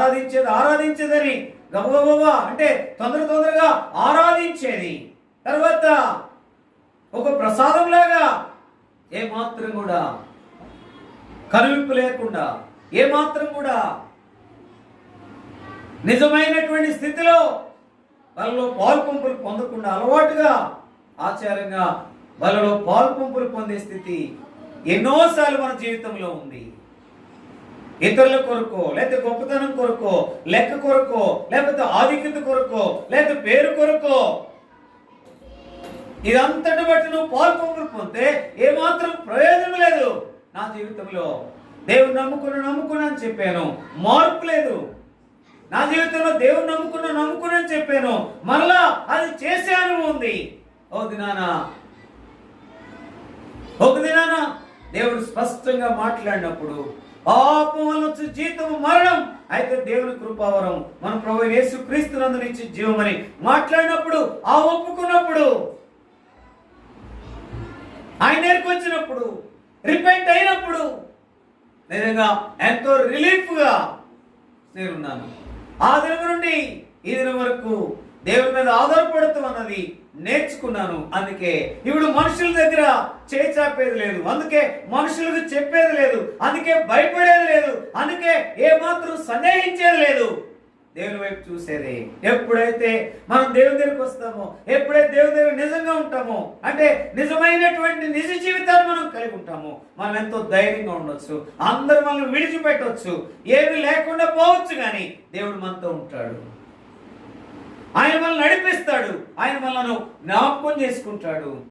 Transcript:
ఆరాధించేదని గబగబా అంటే తొందరగా ఆరాధించేది. తర్వాత ఒక ప్రసాదంలాగా ఏమాత్రం కూడా కనువిప్పు లేకుండా, ఏమాత్రం కూడా నిజమైనటువంటి స్థితిలో వాళ్ళలో పాల్పంపులు పొందకుండా అలవాటుగా ఆచారంగా వాళ్ళలో పాల్పంపులు పొందే స్థితి ఎన్నోసార్లు మన జీవితంలో ఉంది. ఇతరుల కొరకో, లేకపోతే గొప్పతనం కొరకో, లెక్క కొరకో, లేకపోతే ఆధిక్యత కొరకో, లేకపోతే పేరు కొరకో, ఇదంతటి బట్టి నువ్వు పాల్పంపులు పొందితే ఏమాత్రం ప్రయోజనం లేదు. నా జీవితంలో దేవుని నమ్ముకున్నా అని చెప్పాను, మార్పు లేదు. నా జీవితంలో దేవుని నమ్ముకున్నా అని చెప్పాను, మరలా అది చేసే అనుభవం ఉంది. ఒక దినాన దేవుడు స్పష్టంగా మాట్లాడినప్పుడు పాపం వల్ల వచ్చే జీతము మరణం, అయితే దేవుని కృపావరం మన ప్రభువు యేసుక్రీస్తునందు ఇచ్చే జీవమని మాట్లాడినప్పుడు, ఆ ఒప్పుకున్నప్పుడు, ఆయన దగ్గరికి వచ్చినప్పుడు, రిపెంట్ అయినప్పుడు నిజంగా ఎంతో రిలీఫ్గా నేనున్నాను. ఆ దినం నుండి ఈ దినం వరకు దేవుడి మీద ఆధారపడుతూ అన్నది నేర్చుకున్నాను. అందుకే ఇప్పుడు మనుషుల దగ్గర చేచాపేది లేదు, అందుకే మనుషులకు చెప్పేది లేదు, అందుకే భయపడేది లేదు, అందుకే ఏమాత్రం సందేహించేది లేదు. దేవుని వైపు చూసేది. ఎప్పుడైతే మనం దేవుని దగ్గరికి వస్తామో, ఎప్పుడైతే దేవుని దగ్గర నిజంగా ఉంటామో, అంటే నిజమైనటువంటి నిజ జీవితాన్ని మనం కలిగి ఉంటామో, మనం ఎంతో ధైర్యంగా ఉండొచ్చు. అందరూ మనల్ని విడిచిపెట్టవచ్చు, ఏమీ లేకుండా పోవచ్చు, కానీ దేవుడు మనతో ఉంటాడు. ఆయన మనల్ని నడిపిస్తాడు, ఆయన మనల్ని జ్ఞాపకం చేసుకుంటాడు.